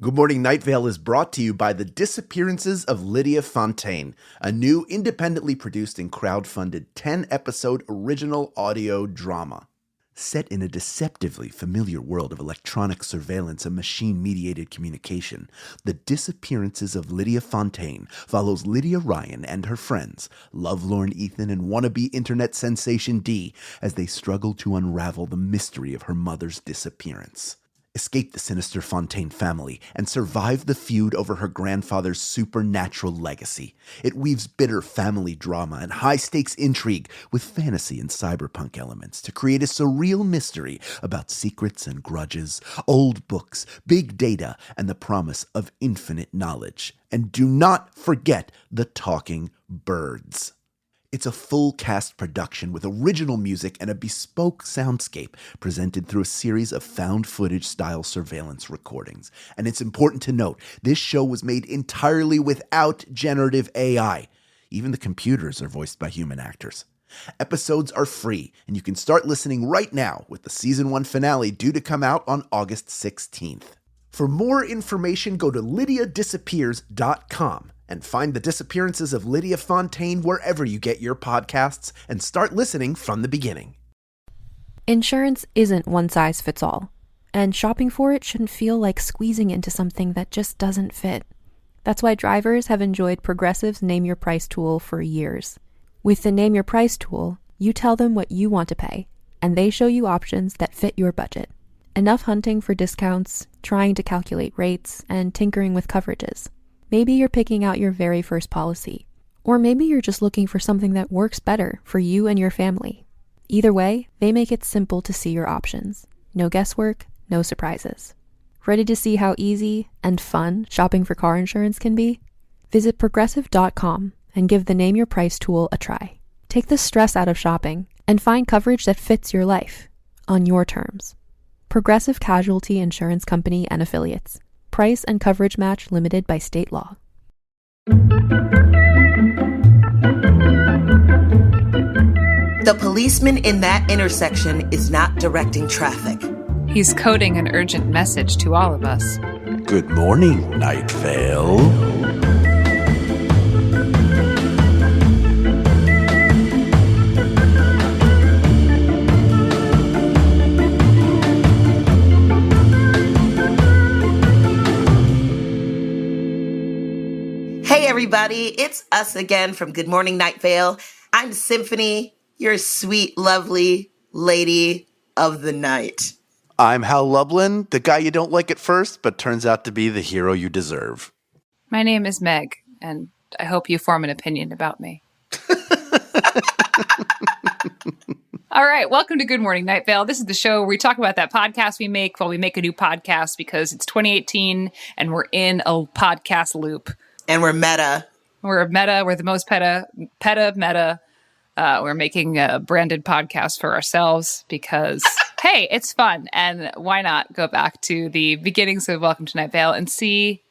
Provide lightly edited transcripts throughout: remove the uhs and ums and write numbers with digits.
Good Morning Night Vale is brought to you by The Disappearances of Lydia Fontaine, a new independently produced and crowdfunded 10-episode original audio drama. Set in a deceptively familiar world of electronic surveillance and machine-mediated communication, The Disappearances of Lydia Fontaine follows Lydia Ryan and her friends, lovelorn Ethan and wannabe internet sensation Dee, as they struggle to unravel the mystery of her mother's disappearance. Escape the sinister Fontaine family, and survive the feud over her grandfather's supernatural legacy. It weaves bitter family drama and high-stakes intrigue with fantasy and cyberpunk elements to create a surreal mystery about secrets and grudges, old books, big data, and the promise of infinite knowledge. And do not forget the talking birds. It's a full-cast production with original music and a bespoke soundscape presented through a series of found-footage-style surveillance recordings. And it's important to note, this show was made entirely without generative AI. Even the computers are voiced by human actors. Episodes are free, and you can start listening right now with the Season 1 finale due to come out on August 16th. For more information, go to lydiadisappears.com. and find The Disappearances of Lydia Fontaine wherever you get your podcasts and start listening from the beginning. Insurance isn't one size fits all, and shopping for it shouldn't feel like squeezing into something that just doesn't fit. That's why drivers have enjoyed Progressive's Name Your Price tool for years. With the Name Your Price tool, you tell them what you want to pay, and they show you options that fit your budget. Enough hunting for discounts, trying to calculate rates, and tinkering with coverages. Maybe you're picking out your very first policy, or maybe you're just looking for something that works better for you and your family. Either way, they make it simple to see your options. No guesswork, no surprises. Ready to see how easy and fun shopping for car insurance can be? Visit Progressive.com and give the Name Your Price tool a try. Take the stress out of shopping and find coverage that fits your life, on your terms. Progressive Casualty Insurance Company and Affiliates. Price and coverage match limited by state law. The policeman in that intersection is not directing traffic. He's coding an urgent message to all of us. Good morning, Night Vale. Hey everybody, it's us again from Good Morning Night Vale. I'm Symphony, your sweet, lovely lady of the night. I'm Hal Lublin, the guy you don't like at first, but turns out to be the hero you deserve. My name is Meg, and I hope you form an opinion about me. All right, welcome to Good Morning Night Vale. This is the show where we talk about that podcast we make while we make a new podcast because it's 2018 and we're in a podcast loop. And we're meta. We're meta. We're the most meta. We're making a branded podcast for ourselves because, hey, it's fun. And why not go back to the beginnings of Welcome to Night Vale and see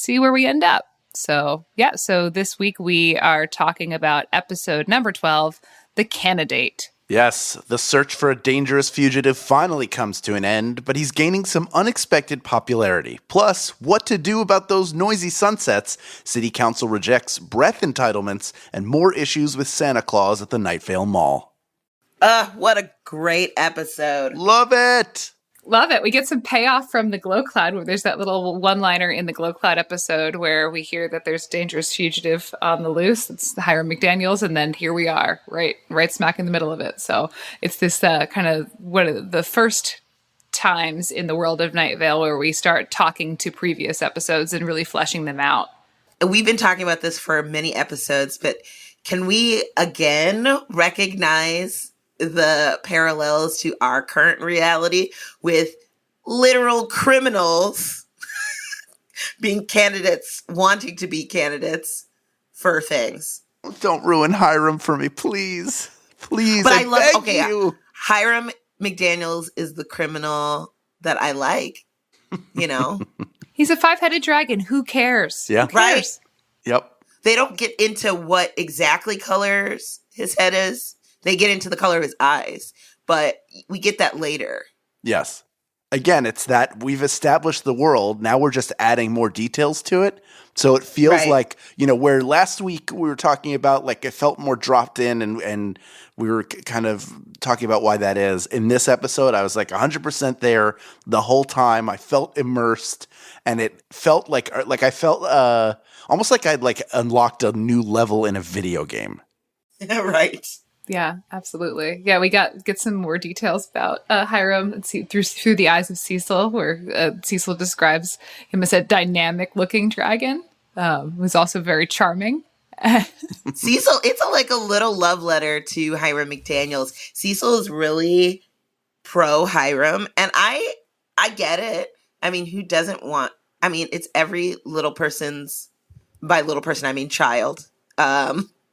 where we end up. So, yeah. So this week we are talking about episode number 12, The Candidate. Yes, the search for a dangerous fugitive finally comes to an end, but he's gaining some unexpected popularity. Plus, what to do about those noisy sunsets, City Council rejects breath entitlements, and more issues with Santa Claus at the Night Vale Mall. What a great episode. Love it! Love it. We get some payoff from the Glow Cloud, where there's that little one-liner in the Glow Cloud episode where we hear that there's a dangerous fugitive on the loose. It's Hiram McDaniels, and then here we are, right smack in the middle of it. So it's this kind of one of the first times in the world of Night Vale where we start talking to previous episodes and really fleshing them out. We've been talking about this for many episodes, but can we again recognize the parallels to our current reality with literal criminals being candidates, wanting to be candidates for things? Don't ruin Hiram for me, please. Please, but I beg you. Hiram McDaniels is the criminal that I like, you know? He's a five-headed dragon. Who cares? Yeah. Who cares? Right? Yep. They don't get into what exactly colors his head is. They get into the color of his eyes, but we get that later. Yes. again, it's that we've established the world. Now we're just adding more details to it. So it feels like, where last week we were talking about, like, it felt more dropped in and we were kind of talking about why that is. In this episode, I was like 100% there the whole time. I felt immersed, and it felt like I felt almost like I'd like unlocked a new level in a video game. Right. Yeah, absolutely. Yeah, we get some more details about Hiram through the eyes of Cecil, where Cecil describes him as a dynamic-looking dragon, who's also very charming. Cecil, it's like a little love letter to Hiram McDaniels. Cecil is really pro Hiram, and I get it. I mean, who doesn't want? I mean, it's every little person's, by little person I mean child,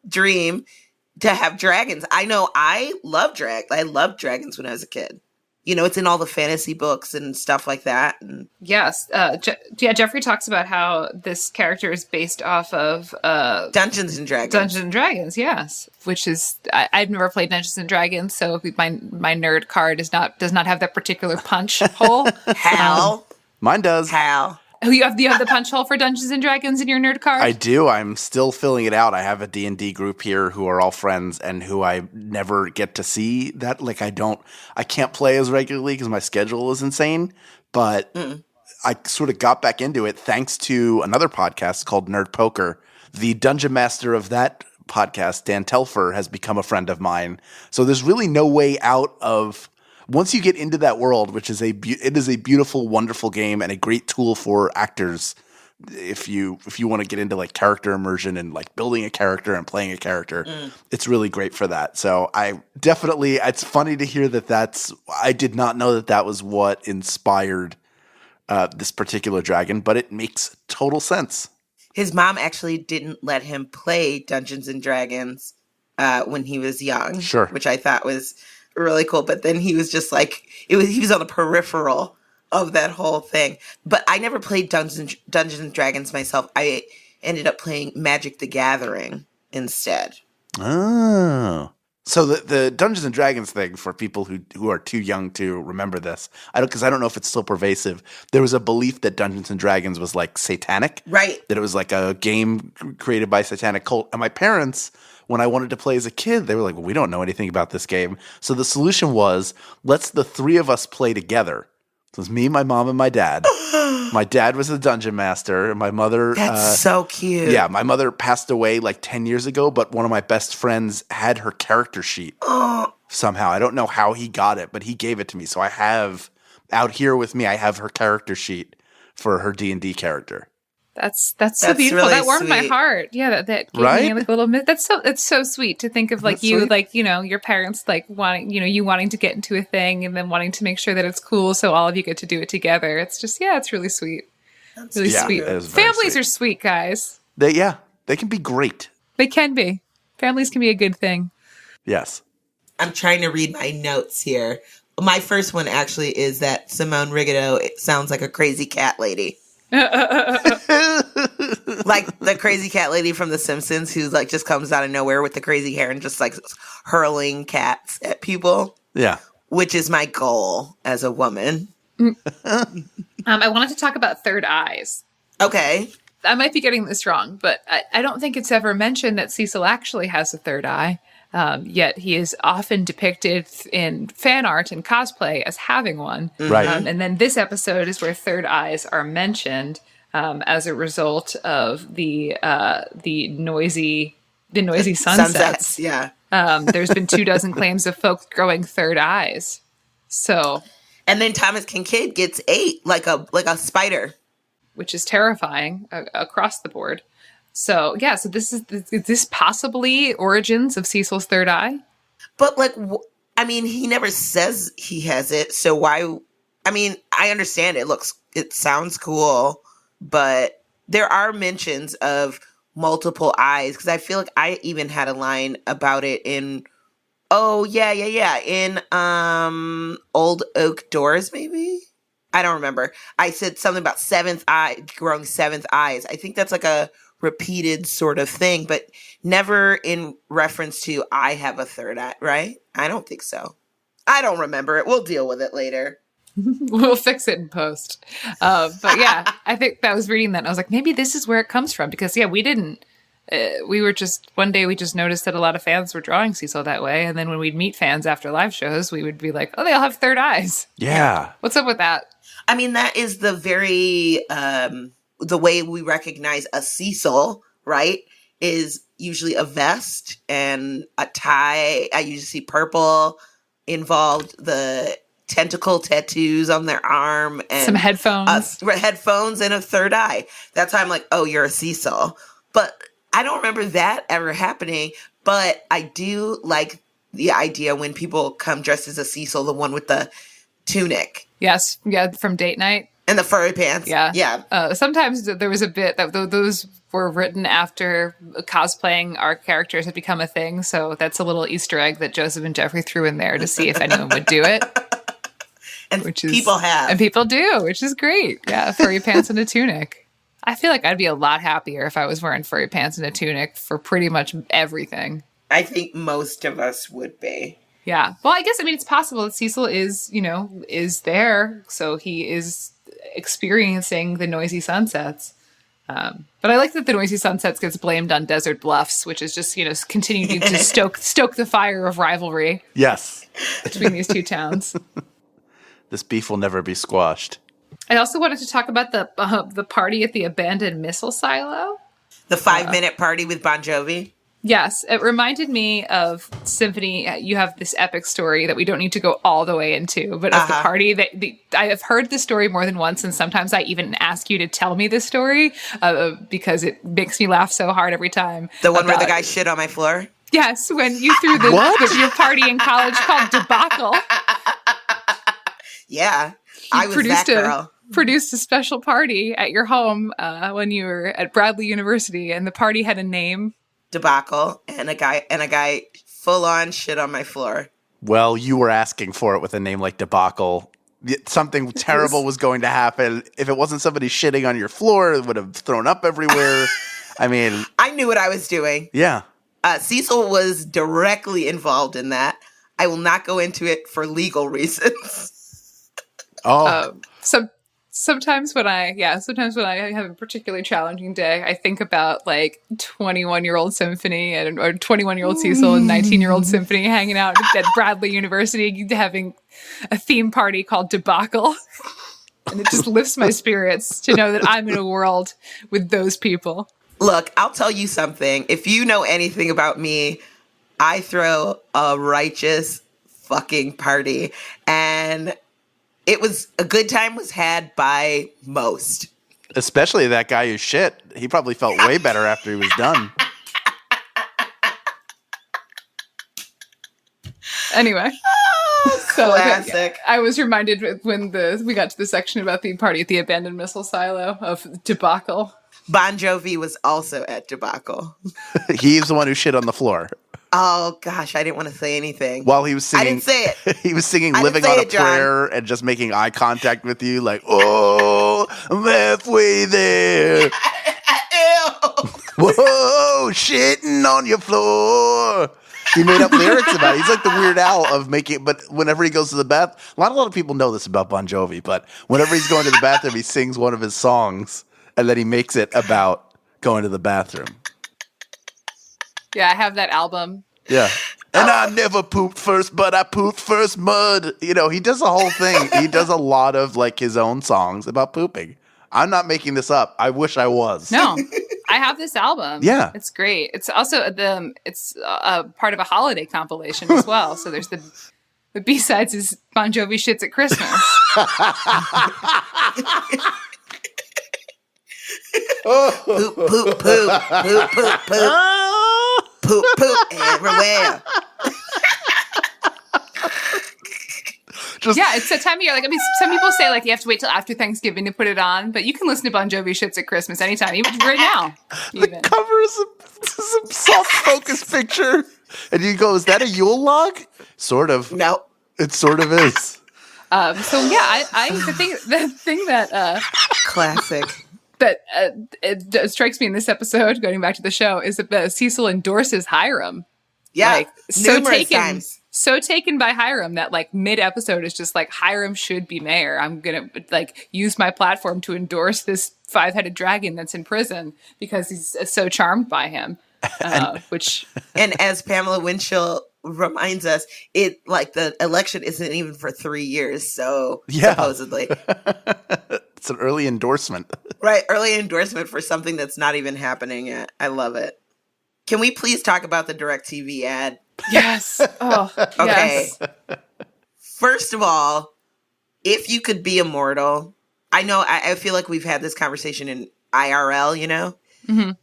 dream to have dragons. I know I loved dragons when I was a kid. It's in all the fantasy books and stuff like that. And yes. Jeffrey talks about how this character is based off of Dungeons and Dragons. Dungeons and Dragons, yes. Which is, I've never played Dungeons and Dragons, so my nerd card does not have that particular punch hole. Hal. Mine does. Hal. Do you have the punch hole for Dungeons and Dragons in your nerd card? I do. I'm still filling it out. I have a D&D group here who are all friends and who I never get to see. That, like, I can't play as regularly because my schedule is insane. But I sort of got back into it thanks to another podcast called Nerd Poker. The dungeon master of that podcast, Dan Telfer, has become a friend of mine. So there's really no way out of... Once you get into that world, which is it is a beautiful, wonderful game and a great tool for actors, if you want to get into like character immersion and like building a character and playing a character, it's really great for that. So it's funny to hear I did not know that was what inspired this particular dragon, but it makes total sense. His mom actually didn't let him play Dungeons and Dragons when he was young, sure, which I thought was really cool. But then he was just like, he was on the peripheral of that whole thing. But I never played Dungeons and Dragons myself. I ended up playing Magic the Gathering instead. Oh. So the Dungeons and Dragons thing, for people who are too young to remember this, I don't know if it's still pervasive. There was a belief that Dungeons and Dragons was like satanic. Right. That it was like a game created by a satanic cult. And my parents, when I wanted to play as a kid, they were like, well, we don't know anything about this game. So the solution was, let's the three of us play together. So it was me, my mom, and my dad. My dad was the dungeon master. And my mother... That's so cute. Yeah, my mother passed away like 10 years ago, but one of my best friends had her character sheet somehow. I don't know how he got it, but he gave it to me. So I have, out here with me, I have her character sheet for her D&D character. That's so beautiful. Really that warmed sweet. My heart. Yeah, that gave right? me like a little bit. It's so sweet to think of like That's you, sweet. like, your parents like wanting, you wanting to get into a thing and then wanting to make sure that it's cool, so all of you get to do it together. It's just, it's really sweet. Really sweet. Families are sweet, guys. They can be great. They can be. Families can be a good thing. Yes. I'm trying to read my notes here. My first one actually is that Simone Rigaud sounds like a crazy cat lady. Like the crazy cat lady from The Simpsons, who's like just comes out of nowhere with the crazy hair and just like hurling cats at people. Yeah. Which is my goal as a woman. I wanted to talk about third eyes. Okay. I might be getting this wrong, but I don't think it's ever mentioned that Cecil actually has a third eye. Yet he is often depicted in fan art and cosplay as having one. Right. And then this episode is where third eyes are mentioned as a result of the noisy sunsets. Yeah. There's been 24 claims of folks growing third eyes. So, and then Thomas Kincaid gets 8 like a spider, which is terrifying across the board. So, yeah, so is this possibly origins of Cecil's third eye? But like, I mean, he never says he has it. So why? I mean, I understand it sounds cool, but there are mentions of multiple eyes, because I feel like I even had a line about it in, in Old Oak Doors, maybe? I don't remember. I said something about growing seventh eyes. I think that's like a repeated sort of thing, but never in reference to I have a third eye, right? I don't think so. I don't remember it. We'll deal with it later. We'll fix it in post. But yeah, I think that was reading that and I was like, maybe this is where it comes from, because we didn't. We were just, one day we just noticed that a lot of fans were drawing Cecil that way. And then when we'd meet fans after live shows, we would be like, oh, they all have third eyes. Yeah. What's up with that? I mean, that is the very, the way we recognize a Cecil, right? Is usually a vest and a tie. I usually see purple involved, the tentacle tattoos on their arm, and some headphones. Headphones and a third eye. That's how I'm like, oh, you're a Cecil. But I don't remember that ever happening. But I do like the idea when people come dressed as a Cecil, the one with the tunic. Yes. Yeah. From date night. And the furry pants. Yeah. Yeah. Sometimes there was a bit that those were written after cosplaying our characters had become a thing. So that's a little Easter egg that Joseph and Jeffrey threw in there to see if anyone would do it. And people have. And people do, which is great. Yeah. Furry pants and a tunic. I feel like I'd be a lot happier if I was wearing furry pants and a tunic for pretty much everything. I think most of us would be. Yeah. Well, I guess, it's possible that Cecil is there. So he is experiencing the noisy sunsets. But I like that the noisy sunsets gets blamed on desert bluffs, which is just, continuing to stoke the fire of rivalry. Yes. Between these two towns. This beef will never be squashed. I also wanted to talk about the party at the abandoned missile silo. The 5-minute party with Bon Jovi. Yes, it reminded me of Symphony. You have this epic story that we don't need to go all the way into, but of the party that I have heard the story more than once, and sometimes I even ask you to tell me the story because it makes me laugh so hard every time. The one where the guy shit on my floor? Yes, when you threw your party in college called Debacle. Yeah, I was that girl. Produced a special party at your home when you were at Bradley University, and the party had a name. Debacle, and a guy full on shit on my floor. Well, you were asking for it with a name like Debacle. Something terrible was going to happen. If it wasn't somebody shitting on your floor, it would have thrown up everywhere. I knew what I was doing. Yeah. Cecil was directly involved in that. I will not go into it for legal reasons. Sometimes when I have a particularly challenging day, I think about 21-year-old Symphony or 21-year-old Cecil and 19-year-old Symphony hanging out at Bradley University having a theme party called Debacle. And it just lifts my spirits to know that I'm in a world with those people. Look, I'll tell you something. If you know anything about me, I throw a righteous fucking party. And a good time was had by most. Especially that guy who shit. He probably felt way better after he was done. Anyway. Classic. I was reminded when we got to the section about the party at the abandoned missile silo of Debacle. Bon Jovi was also at Debacle. He's the one who shit on the floor. Oh, gosh, I didn't want to say anything. While he was singing. I didn't say it. He was singing Living on a Prayer and just making eye contact with you like, oh, I'm halfway there. Ew. Whoa, shitting on your floor. He made up lyrics about it. He's like the Weird Al of making, but whenever he goes to the bath, a lot of people know this about Bon Jovi, but whenever he's going to the bathroom, he sings one of his songs and then he makes it about going to the bathroom. Yeah, I have that album. Yeah. And I never pooped first, but I pooped first mud. He does the whole thing. He does a lot of his own songs about pooping. I'm not making this up. I wish I was. No, I have this album. Yeah. It's great. It's also it's part of a holiday compilation as well. So there's the B-sides is Bon Jovi Shits at Christmas. Poop, poop, poop, poop, poop, poop. Poop, poop everywhere. Yeah, it's that time of year. Some people say you have to wait till after Thanksgiving to put it on, but you can listen to Bon Jovi Shits at Christmas anytime, even right now. The cover is some soft focus picture, and you go, "Is that a Yule log?" Sort of. No, it sort of is. The thing that classic. That it strikes me in this episode, going back to the show, is that Cecil endorses Hiram. Yeah, numerous times. so taken by Hiram that like mid-episode is just like, Hiram should be mayor. I'm gonna like use my platform to endorse this 5-headed dragon that's in prison because he's so charmed by him. And as Pamela Winchell reminds us, it like the election isn't even for 3 years, so supposedly. It's an early endorsement. Right, early endorsement for something that's not even happening yet. I love it. Can we please talk about the DirecTV ad? Yes. Oh, okay. Yes. First of all, if you could be immortal, I know I feel like we've had this conversation in IRL, you know,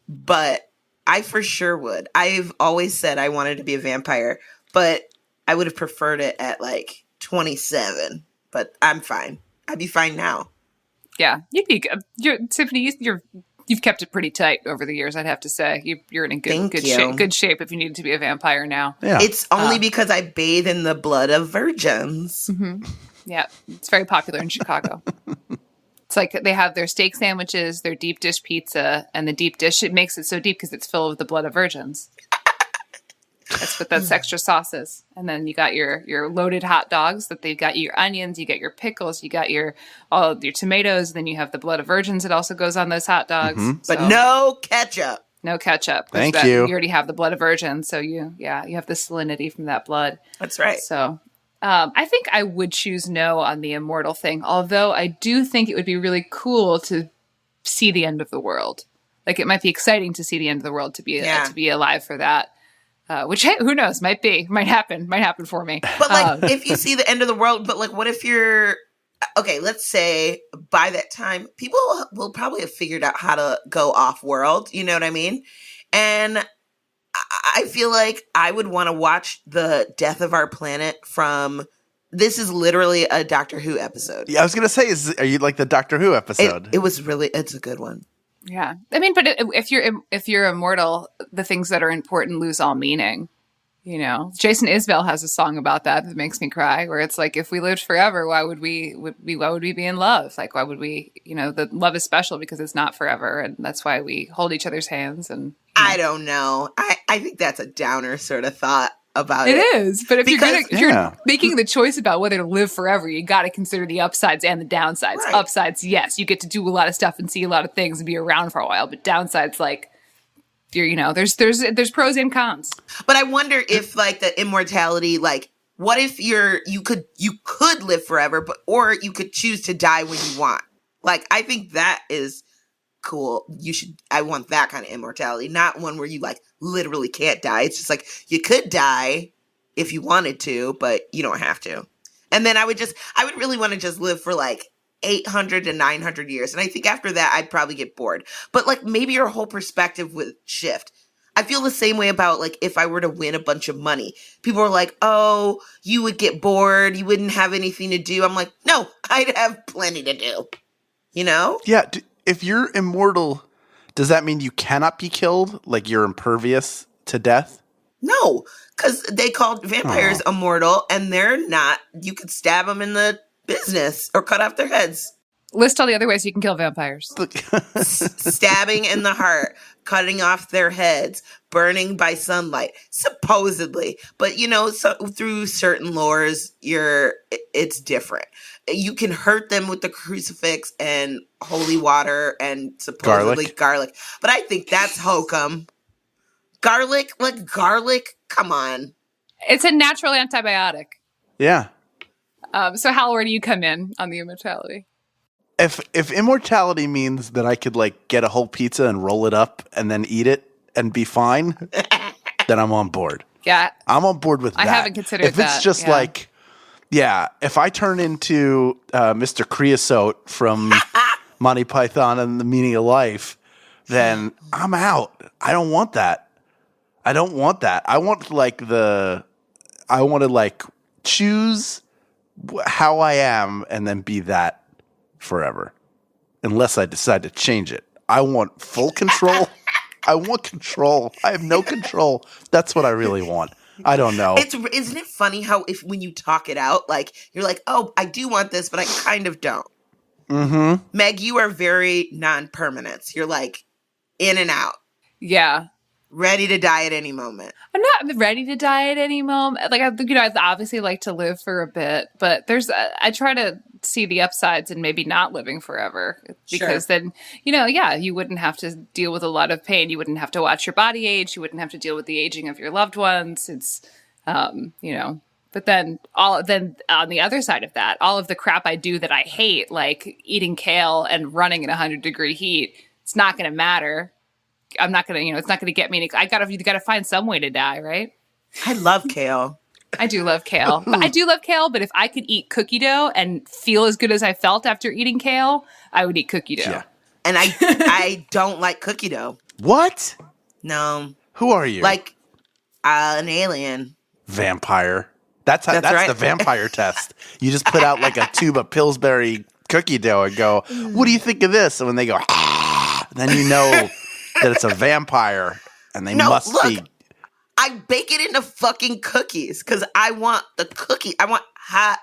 but I for sure would. I've always said I wanted to be a vampire, but I would have preferred it at like 27. But I'm fine. I'd be fine now. Yeah, you'd be good. Tiffany, you've kept it pretty tight over the years, I'd have to say. You're in good shape if you needed to be a vampire now. Yeah. It's only because I bathe in the blood of virgins. Mm-hmm. Yeah, it's very popular in Chicago. It's like they have their steak sandwiches, their deep dish pizza, and the deep dish, it makes it so deep because it's filled with the blood of virgins. That's what that extra sauce is. And then you got your loaded hot dogs that they've got your onions, you got your pickles, you got all of your tomatoes, then you have the blood of virgins that also goes on those hot dogs. But no ketchup. No ketchup. Thank you. You already have the blood of virgins, so you have the salinity from that blood. That's right. So I think I would choose no on the immortal thing, although I do think it would be really cool to see the end of the world. Like it might be exciting to see the end of the world, to be alive for that. Which, hey, who knows, might happen for me. But like, if you see the end of the world, but like, what if you're, okay, let's say by that time, people will probably have figured out how to go off world. You know what I mean? And I feel like I would want to watch the death of our planet this is literally a Doctor Who episode. Yeah, I was going to say, are you like the Doctor Who episode? It's a good one. Yeah. I mean, but if you're immortal, the things that are important lose all meaning. You know, Jason Isbell has a song about that makes me cry, where it's like, if we lived forever, why would we be in love? Like, why would we, the love is special because it's not forever. And that's why we hold each other's hands. And I don't know. I think that's a downer sort of thought about it. It is. But if you're making the choice about whether to live forever, you got to consider the upsides and the downsides. Right. Upsides, yes, you get to do a lot of stuff and see a lot of things and be around for a while. But downsides, like, there's pros and cons. But I wonder if like the immortality, like, what if you could live forever, or you could choose to die when you want. Like, I think that is cool. I want that kind of immortality, not one where you like literally can't die. It's just like you could die if you wanted to, but you don't have to. And then I would really want to just live for like 800 to 900 years. And I think after that, I'd probably get bored. But like maybe your whole perspective would shift. I feel the same way about like if I were to win a bunch of money. People are like, oh, you would get bored. You wouldn't have anything to do. I'm like, no, I'd have plenty to do. You know? Yeah. If you're immortal, does that mean you cannot be killed? Like you're impervious to death? No, because they called vampires immortal, and they're not. You could stab them in the business or cut off their heads. List all the other ways you can kill vampires. Stabbing in the heart, cutting off their heads, burning by sunlight, supposedly. But, so through certain lores, it's different. You can hurt them with the crucifix and holy water and supposedly garlic. But I think that's hokum. Garlic, come on. It's a natural antibiotic. Yeah. So Hal, where do you come in on the immortality? If immortality means that I could like get a whole pizza and roll it up and then eat it and be fine, then I'm on board. Yeah. I'm on board with that. I haven't considered that. If it's just like, if I turn into Mr. Creosote from Monty Python and the Meaning of Life, then I'm out. I don't want that. I want to choose how I am and then be that forever. Unless I decide to change it. I want full control. I want control. I have no control. That's what I really want. I don't know. Isn't it funny how when you talk it out, like you're like, oh, I do want this, but I kind of don't. Mm-hmm. Meg, you are very non-permanent. You're like in and out. Yeah. ready to die at any moment. I'm not ready to die at any moment. Like, I'd obviously like to live for a bit, but I try to see the upsides in maybe not living forever, because then, you wouldn't have to deal with a lot of pain. You wouldn't have to watch your body age. You wouldn't have to deal with the aging of your loved ones. It's, but then on the other side of that, all of the crap I do that I hate, like eating kale and running in 100-degree heat, it's not going to matter. I'm not going to, it's not going to get me. You got to find some way to die, right? I love kale. I do love kale. But if I could eat cookie dough and feel as good as I felt after eating kale, I would eat cookie dough. Yeah. And I don't like cookie dough. What? No. Who are you? Like an alien. Vampire. That's right. the vampire test. You just put out like a tube of Pillsbury cookie dough and go, what do you think of this? And when they go, then you know that it's a vampire and they must be. I bake it into fucking cookies because I want the cookie. I want hot,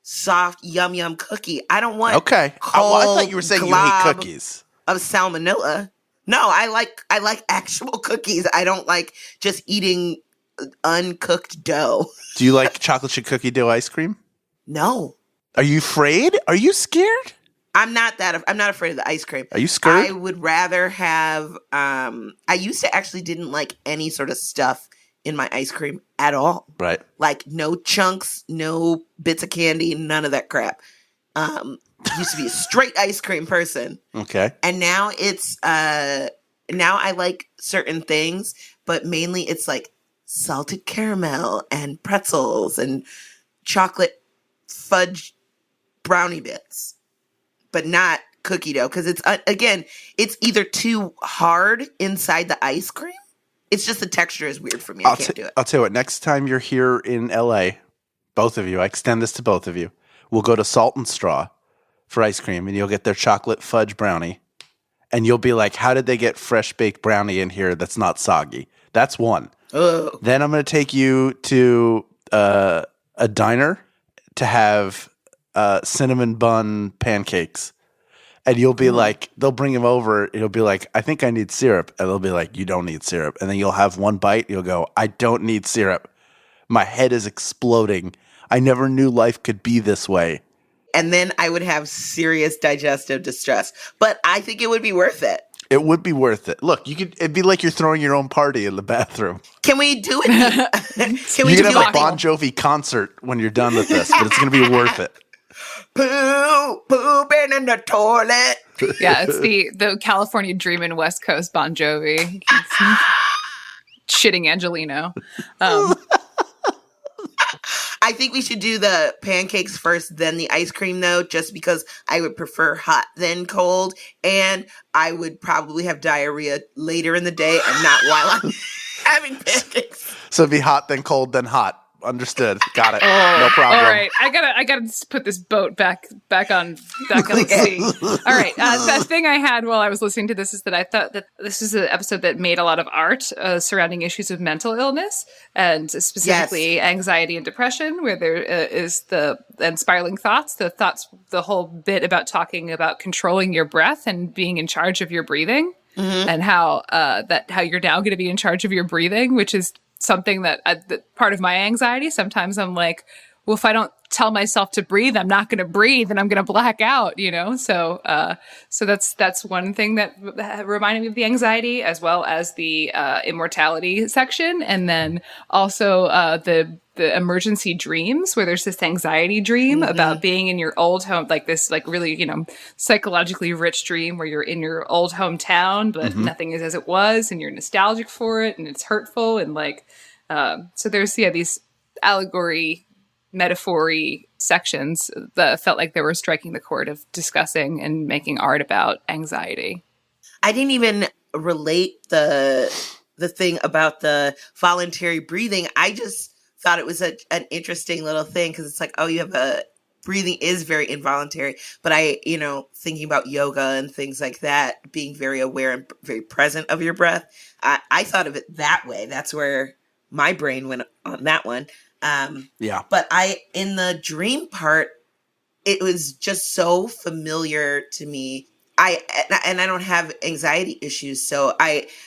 soft, yum yum cookie. I don't want I thought you were saying you hate cookies. Of salmonella. No, I like actual cookies. I don't like just eating uncooked dough. Do you like chocolate chip cookie dough ice cream? No. Are you afraid? Are you scared? I'm not afraid of the ice cream. Are you scared? I would rather have I used to actually didn't like any sort of stuff in my ice cream at all. Right. Like no chunks, no bits of candy, none of that crap. Used to be a straight ice cream person. Okay. And now it's now I like certain things, but mainly it's like salted caramel and pretzels and chocolate fudge brownie bits, but not cookie dough, because it's again, it's either too hard inside the ice cream. It's just the texture is weird for me. I can't do it. I'll tell you what, next time you're here in LA, both of you, I extend this to both of you, we'll go to Salt and Straw for ice cream, and you'll get their chocolate fudge brownie, and you'll be like, how did they get fresh baked brownie in here that's not soggy? That's one. Ugh. Then I'm going to take you to a diner to have cinnamon bun pancakes. And you'll be like, they'll bring them over. It'll be like, I think I need syrup. And they'll be like, you don't need syrup. And then you'll have one bite. You'll go, I don't need syrup. My head is exploding. I never knew life could be this way. And then I would have serious digestive distress. But I think it would be worth it. It would be worth it. Look, it'd be like you're throwing your own party in the bathroom. Can we do it? You're going to have a Bon Jovi concert when you're done with this, but it's going to be worth it. Pooping in the toilet. Yeah, it's the California Dreamin' West Coast Bon Jovi. Shitting Angelino. I think we should do the pancakes first, then the ice cream, though, just because I would prefer hot than cold, and I would probably have diarrhea later in the day and not while I'm having pancakes. So it'd be hot, then cold, then hot. Understood. Got it. No problem. All right, I gotta put this boat back on the sea. All right, the thing I had while I was listening to this is that I thought that this is an episode that made a lot of art surrounding issues of mental illness and specifically anxiety and depression, where there is and spiraling thoughts. The whole bit about talking about controlling your breath and being in charge of your breathing, and how you're now going to be in charge of your breathing, which is something that part of my anxiety. Sometimes I'm like, well, if I don't tell myself to breathe, I'm not going to breathe and I'm going to black out, So that's one thing that reminded me of the anxiety, as well as the immortality section. And then also the emergency dreams, where there's this anxiety dream about being in your old home, like this, like really, psychologically rich dream where you're in your old hometown, but nothing is as it was, and you're nostalgic for it, and it's hurtful, and so there's these allegory, metaphor-y sections that felt like they were striking the chord of discussing and making art about anxiety. I didn't even relate the thing about the voluntary breathing. I just thought it was an interesting little thing, because it's like, oh, you have breathing is very involuntary. But thinking about yoga and things like that, being very aware and very present of your breath, I thought of it that way. That's where my brain went on that one. But in the dream part, it was just so familiar to me I don't have anxiety issues, so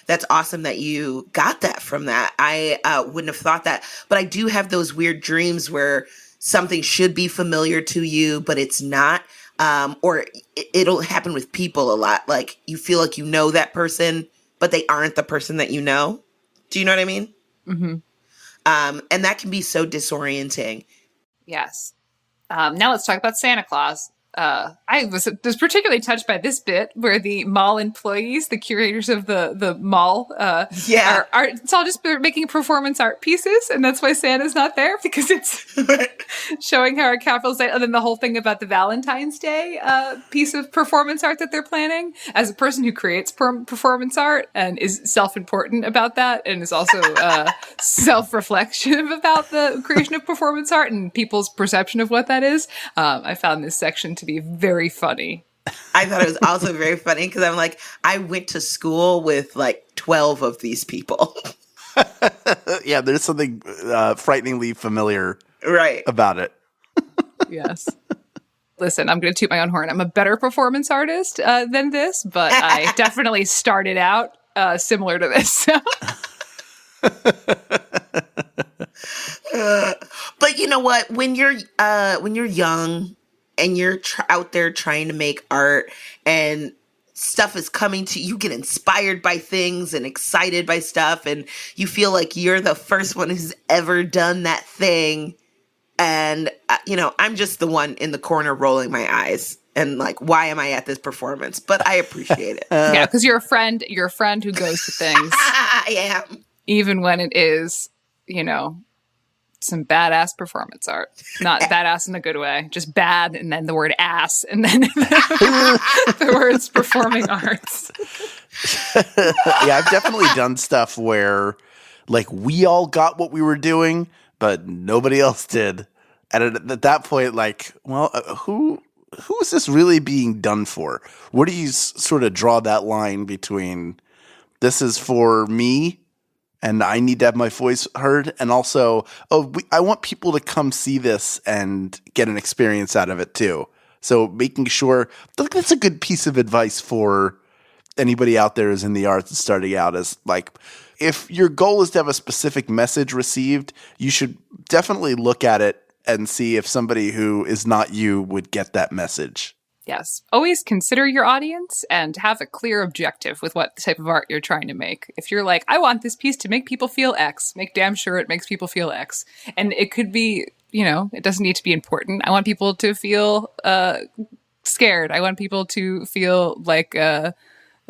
that's awesome that you got that from that. I wouldn't have thought that, but I do have those weird dreams where something should be familiar to you, but it's not. Or it'll happen with people a lot. Like you feel like you know that person, but they aren't the person that you know. Do you know what I mean? Mm-hmm. And that can be so disorienting. Yes. Now let's talk about Santa Claus. I was particularly touched by this bit where the mall employees, the curators of the mall, are it's all just making performance art pieces, and that's why Santa's not there, because it's showing how our capitals, and then the whole thing about the Valentine's Day piece of performance art that they're planning. As a person who creates performance art and is self-important about that, and is also self-reflexive about the creation of performance art and people's perception of what that is, I found this section to be very funny. I thought it was also very funny because I'm like, I went to school with like 12 of these people. Yeah, there's something frighteningly familiar about it. Yes. Listen, I'm going to toot my own horn. I'm a better performance artist than this, but I definitely started out similar to this. But you know what? When you're young and you're out there trying to make art and stuff is coming to you, get inspired by things and excited by stuff, and you feel like you're the first one who's ever done that thing. And, I'm just the one in the corner rolling my eyes and like, why am I at this performance? But I appreciate it. Yeah, because you're a friend who goes to things. I am. Even when it is, some badass performance art. Not badass in a good way, just bad, and then the word ass, and then the words performing arts. Yeah, I've definitely done stuff where, like, we all got what we were doing, but nobody else did. And at that point, like, well, who is this really being done for? Where do you sort of draw that line between this is for me and I need to have my voice heard, and also, I want people to come see this and get an experience out of it too. So making sure, that's a good piece of advice for anybody out there who's in the arts and starting out, is like, if your goal is to have a specific message received, you should definitely look at it and see if somebody who is not you would get that message. Yes. Always consider your audience and have a clear objective with what type of art you're trying to make. If you're like, I want this piece to make people feel X, make damn sure it makes people feel X. And it could be, it doesn't need to be important. I want people to feel scared. I want people to feel like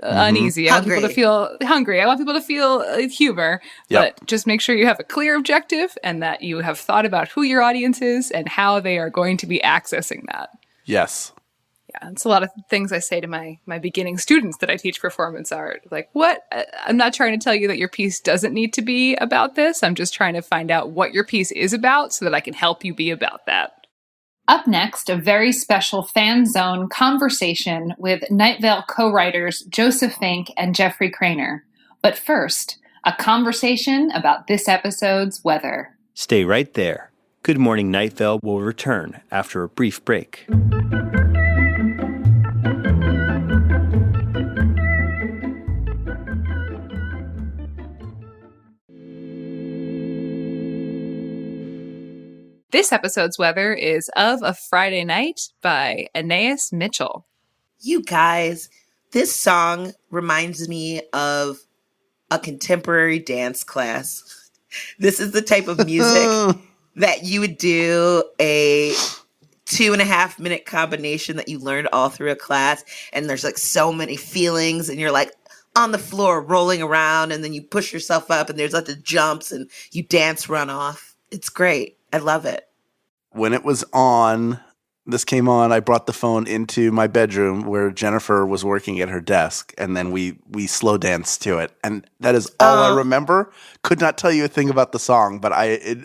uneasy. I want people to feel hungry. I want people to feel humor. Yep. But just make sure you have a clear objective and that you have thought about who your audience is and how they are going to be accessing that. Yes. Yeah, it's a lot of things I say to my beginning students that I teach performance art. Like, what? I'm not trying to tell you that your piece doesn't need to be about this. I'm just trying to find out what your piece is about so that I can help you be about that. Up next, a very special FanZone conversation with Night Vale co-writers Joseph Fink and Jeffrey Cranor. But first, a conversation about this episode's weather. Stay right there. Good Morning Night Vale will return after a brief break. This episode's weather is Of a Friday Night by Anais Mitchell. You guys, this song reminds me of a contemporary dance class. This is the type of music that you would do a 2.5 minute combination that you learned all through a class. And there's like so many feelings and you're like on the floor rolling around and then you push yourself up and there's like the jumps and you dance run off. It's great. I love it. When it was this came on, I brought the phone into my bedroom where Jennifer was working at her desk, and then we slow danced to it. And that is all I remember. Could not tell you a thing about the song, but I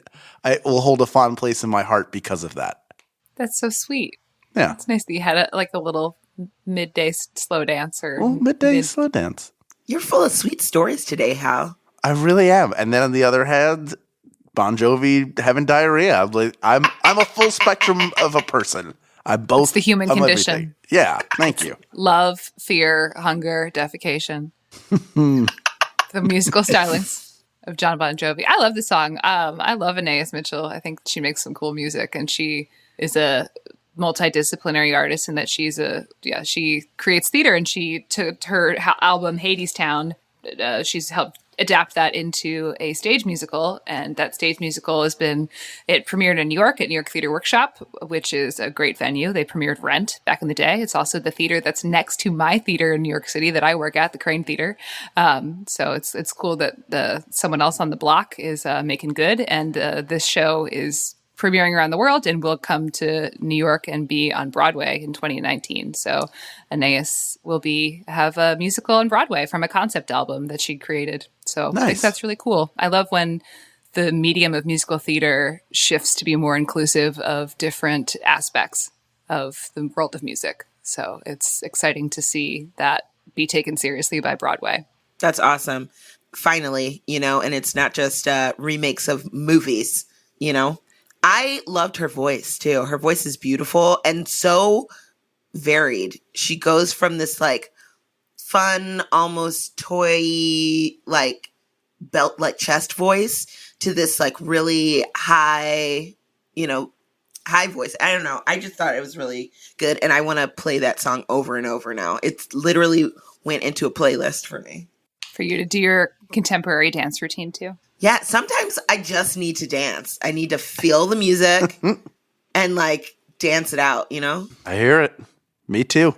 will hold a fond place in my heart because of that. That's so sweet. Yeah. It's nice that you had a little midday slow dance. Slow dance. You're full of sweet stories today, Hal. I really am. And then on the other hand, Bon Jovi having diarrhea. I'm a full spectrum of a person. Both It's the human of condition. everything. Yeah, thank you. Love, fear, hunger, defecation. The musical stylings of John Bon Jovi. I love the song. I love Anais Mitchell. I think she makes some cool music, and she is a multidisciplinary artist in that she creates theater, and she took her album Hadestown. She's helped adapt that into a stage musical, and that stage musical it premiered in New York at New York Theater Workshop, which is a great venue. They premiered Rent back in the day. It's also the theater that's next to my theater in New York City that I work at, the Crane Theater. So it's cool that someone else on the block is making good, and this show is premiering around the world and will come to New York and be on Broadway in 2019. So Anais will have a musical on Broadway from a concept album that she created. So nice. I think that's really cool. I love when the medium of musical theater shifts to be more inclusive of different aspects of the world of music. So it's exciting to see that be taken seriously by Broadway. That's awesome. Finally, and it's not just remakes of movies, I loved her voice too. Her voice is beautiful and so varied. She goes from this like fun, almost toy, like belt, like chest voice to this like really high, high voice. I don't know. I just thought it was really good. And I want to play that song over and over now. It's literally went into a playlist for me. For you to do your contemporary dance routine too. Yeah, sometimes I just need to dance. I need to feel the music and like dance it out, I hear it. Me too.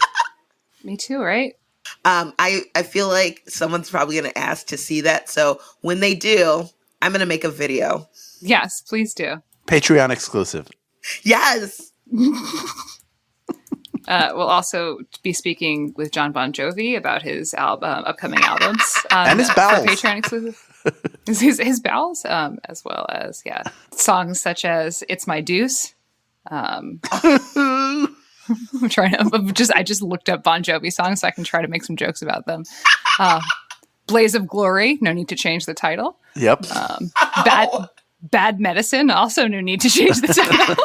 Me too, right? I feel like someone's probably going to ask to see that. So when they do, I'm going to make a video. Yes, please do. Patreon exclusive. Yes. We'll also be speaking with John Bon Jovi about his upcoming albums. And his bowels. For Patreon exclusive. his bowels, as well as, songs such as It's My Deuce. I'm trying to, I just looked up Bon Jovi songs so I can try to make some jokes about them. Blaze of Glory, no need to change the title. Yep. Bad Medicine, also no need to change the title.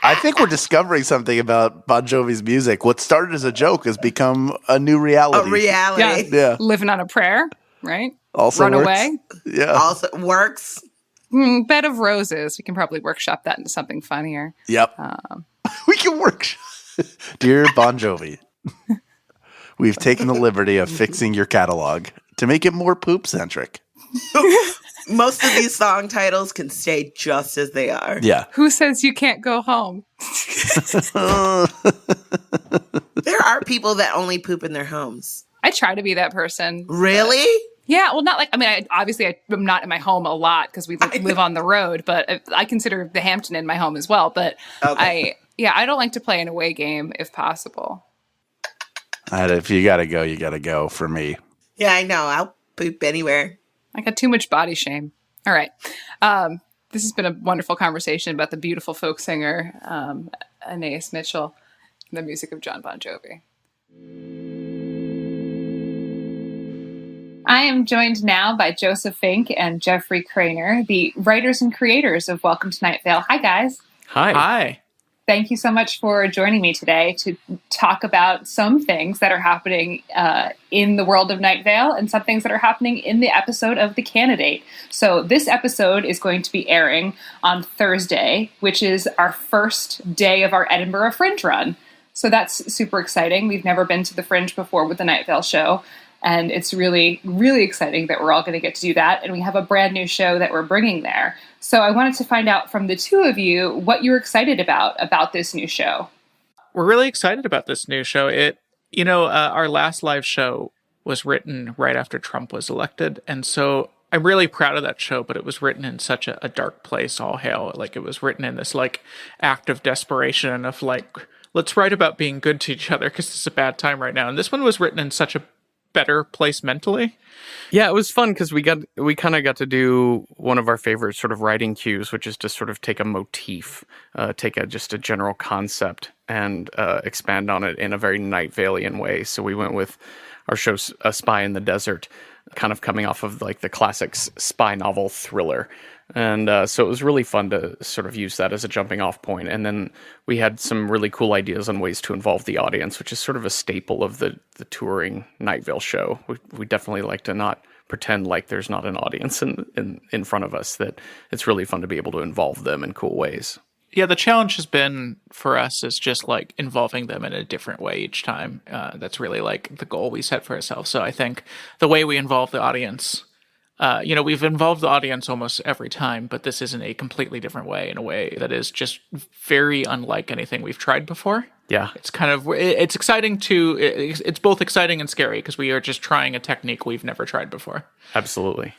I think we're discovering something about Bon Jovi's music. What started as a joke has become a new reality. A reality. Yeah. Living on a Prayer, right? Also Run works. Away. Yeah. Also works. Bed of Roses. We can probably workshop that into something funnier. Yep. We can workshop. Dear Bon Jovi, we've taken the liberty of fixing your catalog to make it more poop-centric. Most of these song titles can stay just as they are. Yeah. Who says you can't go home? There are people that only poop in their homes. I try to be that person. Really? Yeah, well, not like, I'm not in my home a lot because we live on the road, but I consider the Hampton in my home as well. But okay. I don't like to play an away game if possible. If you gotta go, you gotta go for me. Yeah, I know. I'll poop anywhere. I got too much body shame. All right. This has been a wonderful conversation about the beautiful folk singer, Anais Mitchell, and the music of John Bon Jovi. I am joined now by Joseph Fink and Jeffrey Cranor, the writers and creators of Welcome to Night Vale. Hi, guys. Hi. Thank you so much for joining me today to talk about some things that are happening in the world of Night Vale and some things that are happening in the episode of The Candidate. So this episode is going to be airing on Thursday, which is our first day of our Edinburgh Fringe run. So that's super exciting. We've never been to the Fringe before with the Night Vale show. And it's really, really exciting that we're all going to get to do that. And we have a brand new show that we're bringing there. So I wanted to find out from the two of you what you're excited about this new show. We're really excited about this new show. Our last live show was written right after Trump was elected. And so I'm really proud of that show, but it was written in such a dark place, all hail. Like it was written in this act of desperation of let's write about being good to each other because it's a bad time right now. And this one was written in such a better place mentally. Yeah, it was fun because we kind of got to do one of our favorite sort of writing cues, which is to sort of take a motif, take just a general concept and expand on it in a very Night Vale-ian way. So we went with our show, A Spy in the Desert, kind of coming off of like the classic spy novel thriller. And so it was really fun to sort of use that as a jumping off point. And then we had some really cool ideas on ways to involve the audience, which is sort of a staple of the touring Night Vale show. We definitely like to not pretend like there's not an audience in front of us, that it's really fun to be able to involve them in cool ways. Yeah, the challenge has been for us is just like involving them in a different way each time. That's really like the goal we set for ourselves. So I think the way we involve the audience, we've involved the audience almost every time, but this is in a completely different way, in a way that is just very unlike anything we've tried before. Yeah. It's exciting it's both exciting and scary because we are just trying a technique we've never tried before. Absolutely.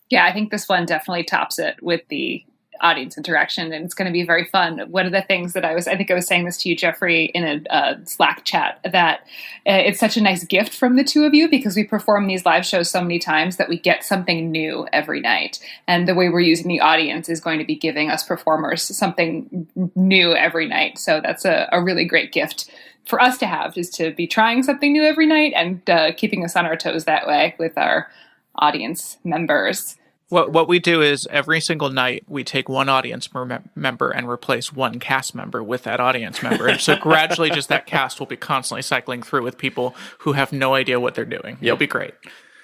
Yeah, I think this one definitely tops it with the audience interaction, and it's going to be very fun. One of the things that I think I was saying this to you, Jeffrey, in a Slack chat, that it's such a nice gift from the two of you, because we perform these live shows so many times that we get something new every night. And the way we're using the audience is going to be giving us performers something new every night. So that's a really great gift for us to have, is to be trying something new every night and keeping us on our toes that way with our audience members. What we do is every single night we take one audience member and replace one cast member with that audience member. And so gradually just that cast will be constantly cycling through with people who have no idea what they're doing. Yep. It'll be great.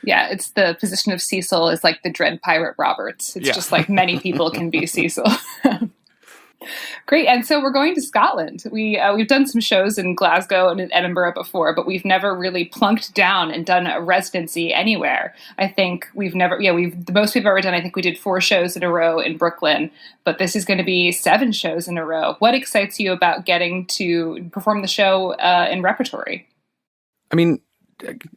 Yeah, it's the position of Cecil is like the Dread Pirate Roberts. It's just like many people can be Cecil. Great. And so we're going to Scotland. We've done some shows in Glasgow and in Edinburgh before, but we've never really plunked down and done a residency anywhere. I think the most we've ever done, I think we did 4 shows in a row in Brooklyn, but this is going to be 7 shows in a row. What excites you about getting to perform the show in repertory? I mean,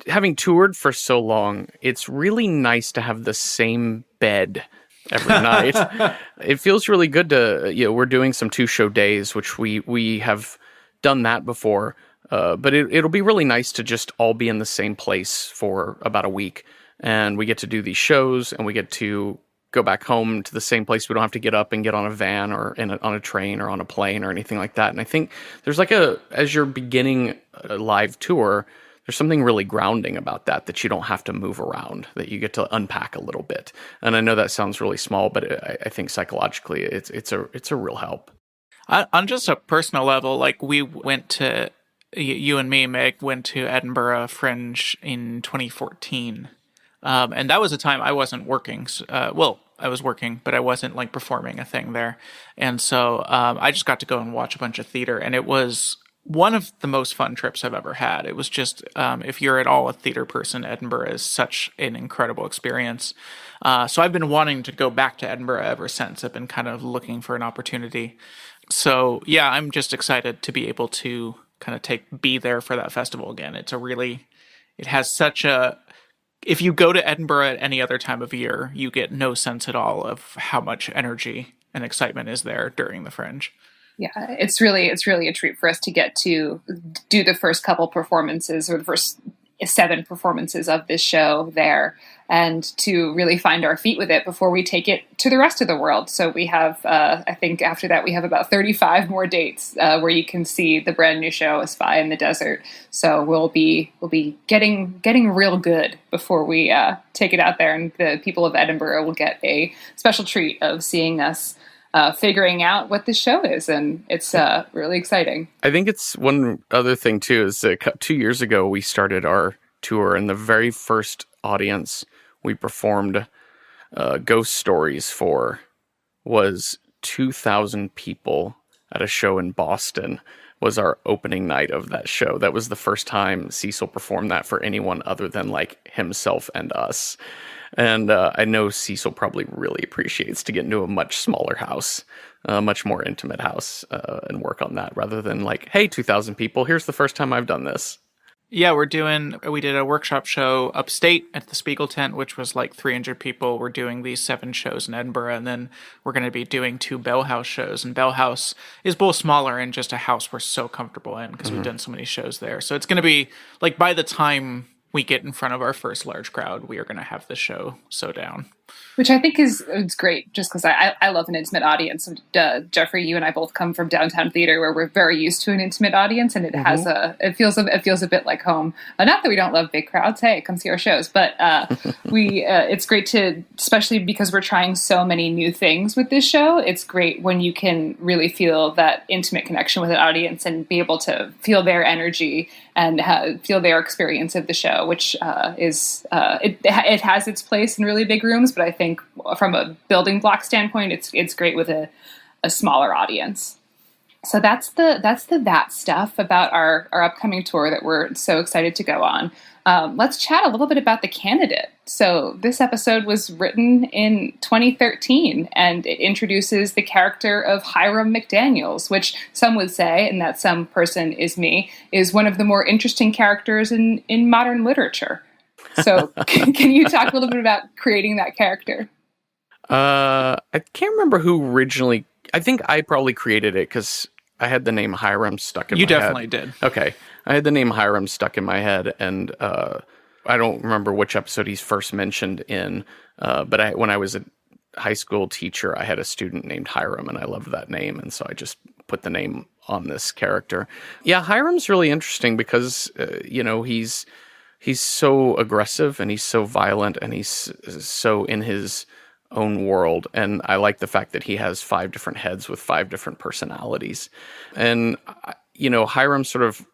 having toured for so long, it's really nice to have the same bed every night. It feels really good to, we're doing some 2-show days, which we have done that before. But it'll be really nice to just all be in the same place for about a week. And we get to do these shows and we get to go back home to the same place. We don't have to get up and get on a van or on a train or on a plane or anything like that. And I think there's as you're beginning a live tour, there's something really grounding about that you don't have to move around, that you get to unpack a little bit. And I know that sounds really small, but I think psychologically it's a real help. On just a personal level, like we went to, you and me, Meg, went to Edinburgh Fringe in 2014. And that was a time I wasn't working. I was working, but I wasn't like performing a thing there. And so I just got to go and watch a bunch of theater, and it was one of the most fun trips I've ever had. It was just, if you're at all a theater person, Edinburgh is such an incredible experience. So I've been wanting to go back to Edinburgh ever since. I've been kind of looking for an opportunity. So yeah, I'm just excited to be able to kind of be there for that festival again. It has such a, if you go to Edinburgh at any other time of year, you get no sense at all of how much energy and excitement is there during the Fringe. Yeah, it's really a treat for us to get to do the first couple performances, or the first 7 performances of this show there, and to really find our feet with it before we take it to the rest of the world. So we have, I think after that, we have about 35 more dates where you can see the brand new show, A Spy in the Desert. So we'll be getting real good before we take it out there, and the people of Edinburgh will get a special treat of seeing us figuring out what this show is, and it's really exciting. I think it's one other thing too is 2 years ago we started our tour, and the very first audience we performed Ghost Stories for was 2,000 people at a show in Boston. Was our opening night of that show. That was the first time Cecil performed that for anyone other than like himself and us. And I know Cecil probably really appreciates to get into a much smaller house, a much more intimate house, and work on that rather than like, hey, 2,000 people, here's the first time I've done this. Yeah, we did a workshop show upstate at the Spiegel tent, which was like 300 people. We're doing these 7 shows in Edinburgh, and then we're going to be doing 2 Bell House shows. And Bell House is both smaller and just a house we're so comfortable in because we've done so many shows there. So it's going to be like by the time we get in front of our first large crowd, we are going to have the show so down. Which I think is great, just because I love an intimate audience. Jeffrey, you and I both come from downtown theater, where we're very used to an intimate audience, and it feels a bit like home. Not that we don't love big crowds. Hey, come see our shows, but it's great to, especially because we're trying so many new things with this show. It's great when you can really feel that intimate connection with an audience and be able to feel their energy and feel their experience of the show, which it has its place in really big rooms, but I think from a building block standpoint, it's great with a smaller audience. So that's the stuff about our upcoming tour that we're so excited to go on. Let's chat a little bit about The Candidate. So this episode was written in 2013, and it introduces the character of Hiram McDaniels, which some would say, and that some person is me, is one of the more interesting characters in modern literature. So can you talk a little bit about creating that character? I can't remember who originally... I think I probably created it because I had the name Hiram stuck in my head. You definitely did. Okay. I had the name Hiram stuck in my head, and I don't remember which episode he's first mentioned in, but when I was a high school teacher, I had a student named Hiram, and I loved that name, and so I just put the name on this character. Yeah, Hiram's really interesting because, he's so aggressive, and he's so violent, and he's so in his own world. And I like the fact that he has 5 different heads with 5 different personalities. And, Hiram sort of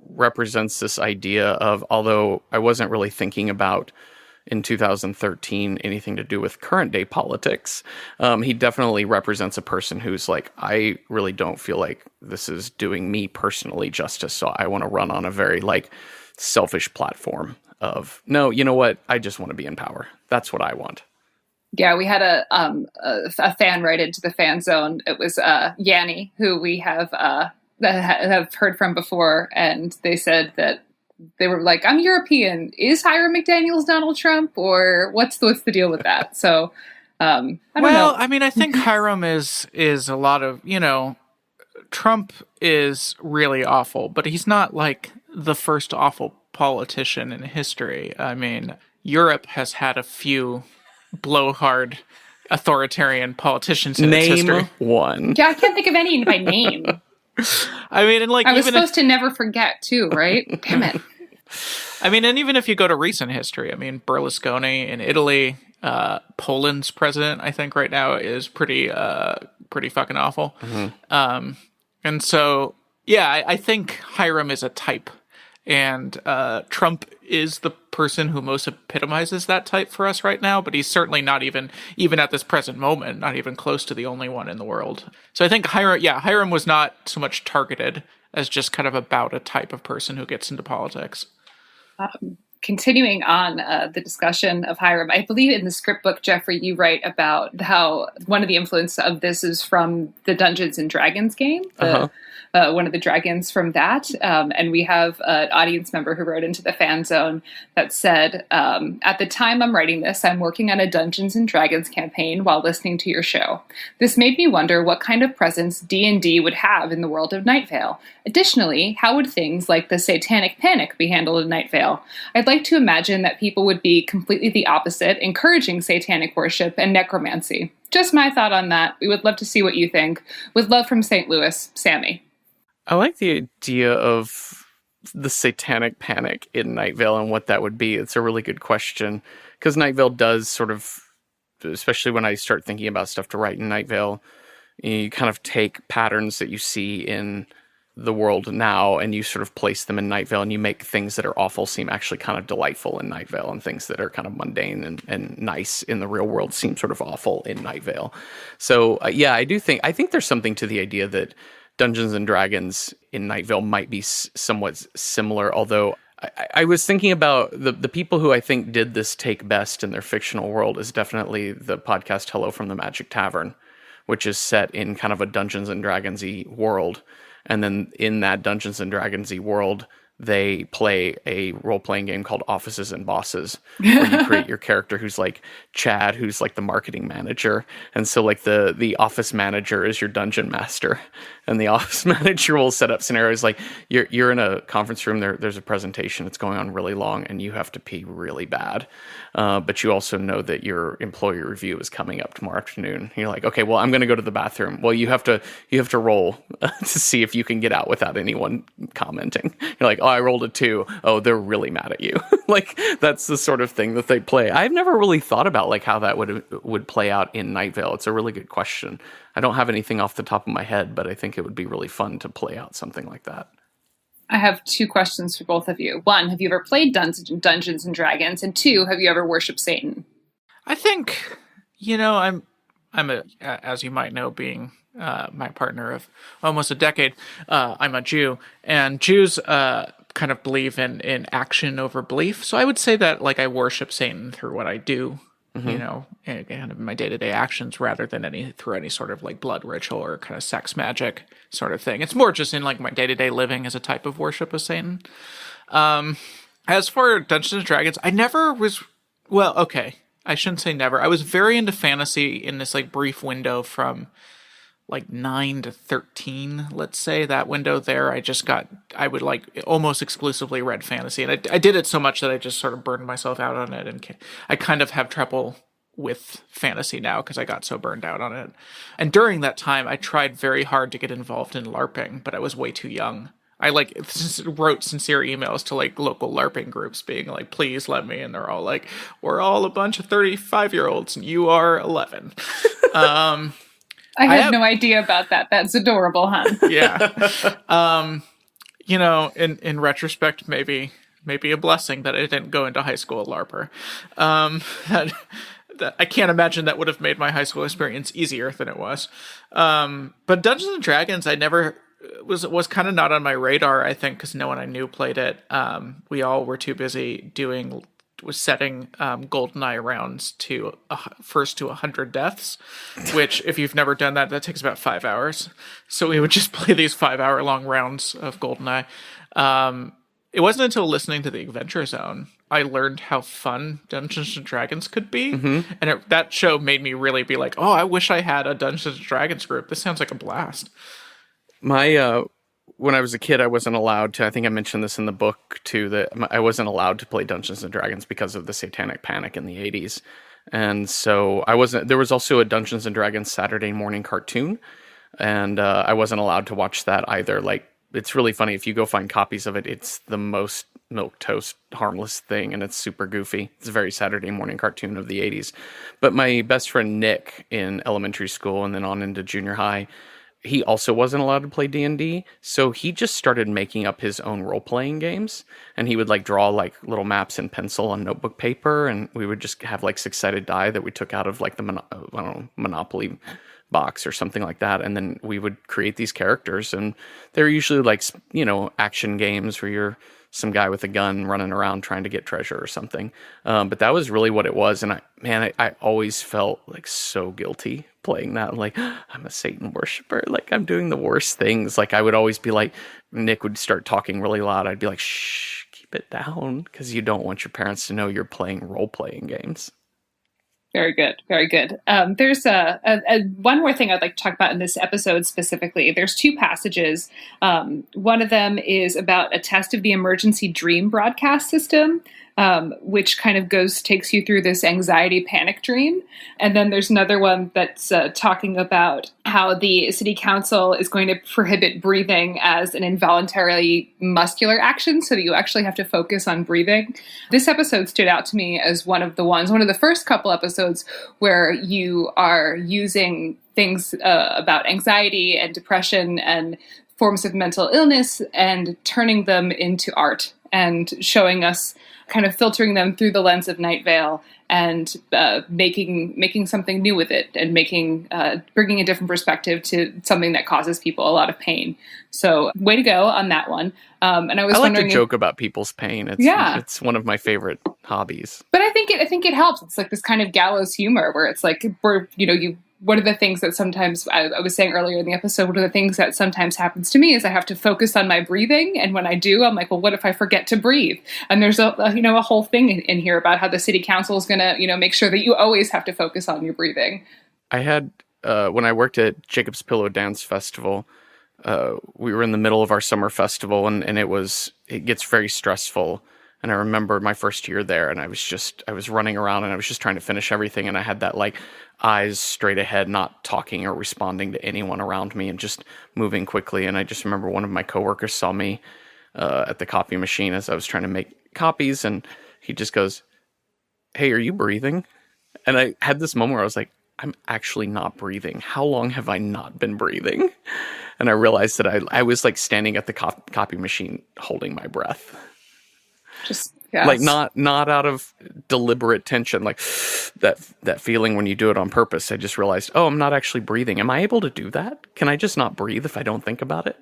represents this idea of, although I wasn't really thinking about in 2013 anything to do with current day politics, he definitely represents a person who's like, I really don't feel like this is doing me personally justice. So I want to run on a very selfish platform of, no, you know what? I just want to be in power. That's what I want. Yeah, we had a fan write into the FanZone. It was Yanni, who we have heard from before, and they said that they were like, I'm European. Is Hiram McDaniels Donald Trump, or what's the deal with that? So, I don't know. I mean, I think Hiram is a lot of, Trump is really awful, but he's not like the first awful politician in history. I mean, Europe has had a few blowhard authoritarian politicians in its history. Name one. Yeah, I can't think of any by name. I mean, and I was supposed to never forget too, right? Damn it. I mean, and even if you go to recent history, I mean, Berlusconi in Italy, Poland's president, I think right now is pretty fucking awful. Mm-hmm. And so, yeah, I think Hiram is a type. And Trump is the person who most epitomizes that type for us right now, but he's certainly not even at this present moment, not even close to the only one in the world. So I think Hiram was not so much targeted as just kind of about a type of person who gets into politics. Continuing on the discussion of Hiram, I believe in the script book, Jeffrey, you write about how one of the influence of this is from the Dungeons and Dragons game, one of the dragons from that. And we have an audience member who wrote into the FanZone that said, at the time I'm writing this, I'm working on a Dungeons and Dragons campaign while listening to your show. This made me wonder what kind of presence D&D would have in the world of Night Vale. Additionally, how would things like the Satanic Panic be handled in Night Vale? I'd like to imagine that people would be completely the opposite, encouraging satanic worship and necromancy. Just my thought on that. We would love to see what you think. With love from St. Louis, Sammy. I like the idea of the Satanic Panic in Night Vale and what that would be. It's a really good question, because Night Vale does sort of, especially when I start thinking about stuff to write in Night Vale, you kind of take patterns that you see in the world now and you sort of place them in Night Vale, and you make things that are awful seem actually kind of delightful in Night Vale, and things that are kind of mundane and nice in the real world seem sort of awful in Night Vale. So I think there's something to the idea that Dungeons and Dragons in Night Vale might be somewhat similar, although I was thinking about the people who I think did this take best in their fictional world is definitely the podcast Hello from the Magic Tavern, which is set in kind of a Dungeons and Dragons-y world. And then in that Dungeons and Dragons-y world, they play a role-playing game called Offices and Bosses, where you create your character who's like Chad, who's like the marketing manager. And so like the office manager is your dungeon master. And the office manager will set up scenarios like you're in a conference room, there's a presentation, it's going on really long, and you have to pee really bad. But you also know that your employee review is coming up tomorrow afternoon. And you're like, okay, well, I'm going to go to the bathroom. Well, you have to roll to see if you can get out without anyone commenting. You're like, oh, I rolled a 2. Oh, they're really mad at you. Like, that's the sort of thing that they play. I've never really thought about like how that would play out in Night Vale. It's a really good question. I don't have anything off the top of my head, but I think it would be really fun to play out something like that. I have 2 questions for both of you. 1, have you ever played Dungeons and Dragons? And 2, have you ever worshipped Satan? I think, I'm as you might know, being my partner of almost a decade, I'm a Jew, and Jews kind of believe in action over belief. So I would say that like I worship Satan through what I do, and kind of my day-to-day actions rather than through any sort of like blood ritual or kind of sex magic sort of thing. It's more just in like my day-to-day living as a type of worship of Satan. As for Dungeons and Dragons, I never was, well, okay, I shouldn't say never. I was very into fantasy in this like brief window from like 9 to 13, let's say, that window there. I would like almost exclusively read fantasy. And I did it so much that I just sort of burned myself out on it. And I kind of have trouble with fantasy now because I got so burned out on it. And during that time, I tried very hard to get involved in LARPing, but I was way too young. I like wrote sincere emails to like local LARPing groups being like, please let me. And they're all like, we're all a bunch of 35-year-olds and you are 11. I had no idea about that. That's adorable, hon. Yeah. In retrospect, maybe a blessing that I didn't go into high school a LARPer. That I can't imagine that would have made my high school experience easier than it was. But Dungeons and Dragons, I never was kind of not on my radar, I think, because no one I knew played it. We all were too busy setting GoldenEye rounds to first to 100 deaths, which if you've never done that takes about 5 hours. So we would just play these 5-hour long rounds of GoldenEye. It wasn't until listening to the Adventure Zone I learned how fun Dungeons and Dragons could be. Mm-hmm. And that show made me really be like, oh, I wish I had a Dungeons and Dragons group. This sounds like a blast. When I was a kid, I wasn't allowed to, I think I mentioned this in the book too, that I wasn't allowed to play Dungeons and Dragons because of the Satanic Panic in the 80s. And so there was also a Dungeons and Dragons Saturday morning cartoon, and I wasn't allowed to watch that either. Like, it's really funny. If you go find copies of it, it's the most milquetoast harmless thing, and it's super goofy. It's a very Saturday morning cartoon of the 80s. But my best friend Nick in elementary school and then on into junior high, he also wasn't allowed to play D&D, so he just started making up his own role-playing games, and he would like draw like little maps in pencil on notebook paper, and we would just have like 6-sided die that we took out of like the Monopoly box or something like that, and then we would create these characters, and they're usually like, action games where you're some guy with a gun running around trying to get treasure or something. But that was really what it was. And I always felt like so guilty playing that. Like, I'm a Satan worshiper. Like, I'm doing the worst things. Like, I would always be like, Nick would start talking really loud. I'd be like, shh, keep it down. Because you don't want your parents to know you're playing role-playing games. Very good. Very good. There's one more thing I'd like to talk about in this episode specifically. There's 2 passages. One of them is about a test of the emergency dream broadcast system, which kind of takes you through this anxiety panic dream. And then there's another one that's talking about how the city council is going to prohibit breathing as an involuntarily muscular action, so that you actually have to focus on breathing. This episode stood out to me as one of the first couple episodes where you are using things about anxiety and depression and forms of mental illness and turning them into art and showing us, kind of filtering them through the lens of Night Vale and making something new with it and bringing a different perspective to something that causes people a lot of pain. So way to go on that one. And I like to joke about people's pain. It's one of my favorite hobbies. But I think it helps. It's like this kind of gallows humor where it's like, one of the things that sometimes I was saying earlier in the episode, one of the things that sometimes happens to me is I have to focus on my breathing. And when I do, I'm like, well, what if I forget to breathe? And there's a whole thing in here about how the city council is going to, make sure that you always have to focus on your breathing. I had, when I worked at Jacob's Pillow Dance Festival, we were in the middle of our summer festival and it gets very stressful. And I remember my first year there, and I was running around and I was just trying to finish everything. And I had that like eyes straight ahead, not talking or responding to anyone around me and just moving quickly. And I just remember one of my coworkers saw me at the copy machine as I was trying to make copies. And he just goes, "Hey, are you breathing?" And I had this moment where I was like, I'm actually not breathing. How long have I not been breathing? And I realized that I was like standing at the copy machine holding my breath. Just yes. Like not out of deliberate tension, like that feeling when you do it on purpose. I just realized, I'm not actually breathing. Am I able to do that? Can I just not breathe if I don't think about it?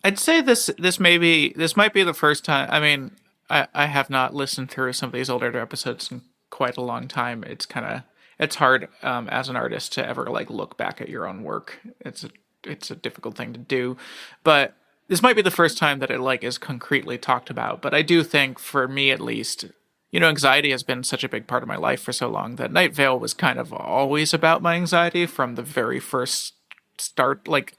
I'd say this might be the first time. I mean, I have not listened through some of these older episodes in quite a long time. It's hard as an artist to ever like look back at your own work. It's a difficult thing to do, but this might be the first time that it like is concretely talked about. But I do think, for me at least, anxiety has been such a big part of my life for so long that Night Vale was kind of always about my anxiety from the very first start. Like,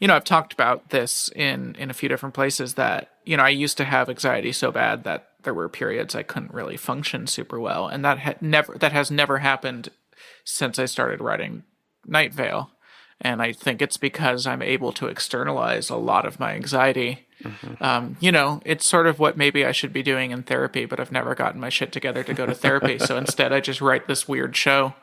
I've talked about this in a few different places that, I used to have anxiety so bad that there were periods I couldn't really function super well. And that has never happened since I started writing Night Vale. And I think it's because I'm able to externalize a lot of my anxiety. Mm-hmm. It's sort of what maybe I should be doing in therapy, but I've never gotten my shit together to go to therapy. So instead I just write this weird show,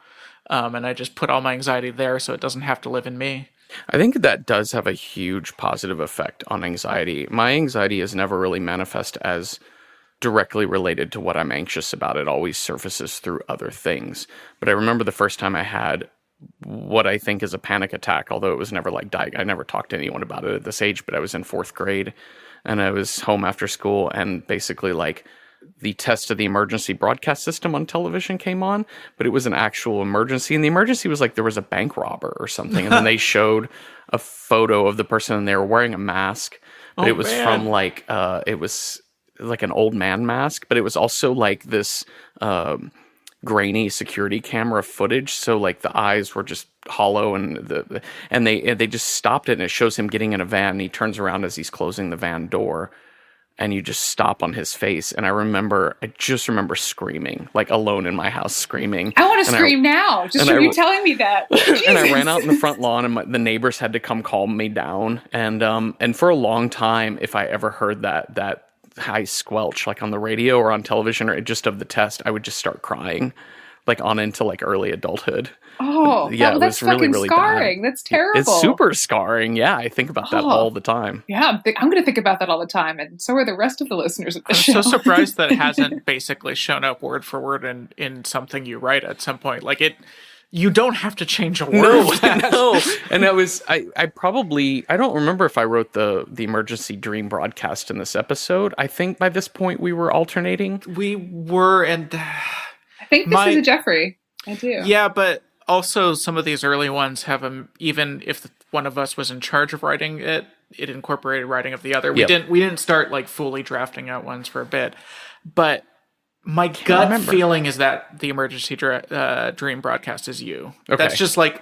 and I just put all my anxiety there so it doesn't have to live in me. I think that does have a huge positive effect on anxiety. My anxiety is never really manifest as directly related to what I'm anxious about. It always surfaces through other things. But I remember the first time I had what I think is a panic attack, although it was never like I never talked to anyone about it at this age, but I was in 4th grade and I was home after school, and basically like the test of the emergency broadcast system on television came on, but it was an actual emergency, and the emergency was like there was a bank robber or something, and then they showed a photo of the person and they were wearing a mask, but it was from like it was like an old man mask, but it was also like this grainy security camera footage, so like the eyes were just hollow, and they just stopped it, and it shows him getting in a van, and he turns around as he's closing the van door, and you just stop on his face. And I just remember screaming, like alone in my house screaming. I want to scream now, just from you telling me that. And I ran out in the front lawn, and the neighbors had to come calm me down, and for a long time, if I ever heard that high squelch like on the radio or on television or just of the test, I would just start crying, like on into like early adulthood. Yeah, well, that's fucking really scarring. Bad. That's terrible. It's super scarring. Yeah, I think about that all the time. Yeah, I'm going to think about that all the time, and so are the rest of the listeners of the show. I'm so surprised that it hasn't basically shown up word for word in something you write at some point. Like it. You don't have to change a word. No. And I don't remember if I wrote the emergency dream broadcast in this episode. I think by this point we were alternating. We were, and I think this is a Jeffrey. I do. Yeah, but also some of these early ones have even if one of us was in charge of writing it incorporated writing of the other. We didn't start like fully drafting out ones for a bit, but my gut feeling is that the emergency dream broadcast is you. Okay. That's just like,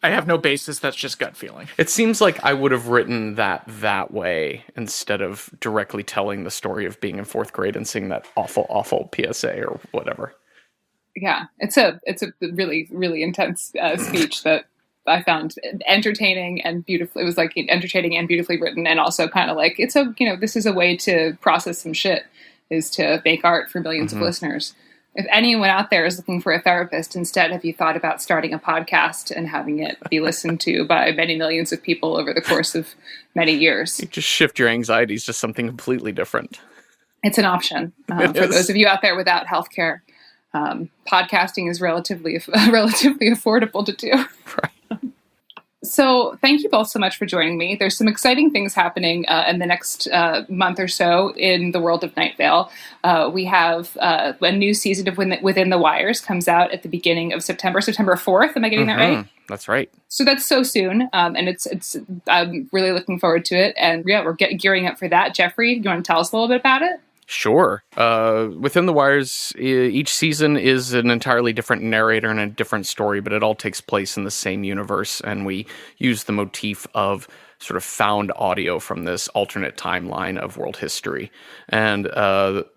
I have no basis. That's just gut feeling. It seems like I would have written that way instead of directly telling the story of being in 4th grade and seeing that awful PSA or whatever. Yeah, it's a really, really intense speech that I found entertaining and beautiful. It was like entertaining and beautifully written, and also kind of like, this is a way to process some shit, is to make art for millions of listeners. If anyone out there is looking for a therapist, instead, have you thought about starting a podcast and having it be listened to by many millions of people over the course of many years? You just shift your anxieties to something completely different. It's an option. For those of you out there without healthcare, podcasting is relatively affordable to do. Right. So thank you both so much for joining me. There's some exciting things happening in the next month or so in the world of Night Vale. We have a new season of Within the Wires comes out at the beginning of September 4th. Am I getting that right? That's right. So that's so soon, and it's. I'm really looking forward to it, and yeah, we're gearing up for that. Jeffrey, you want to tell us a little bit about it? Sure. Within the Wires, each season is an entirely different narrator and a different story, but it all takes place in the same universe, and we use the motif of sort of found audio from this alternate timeline of world history. And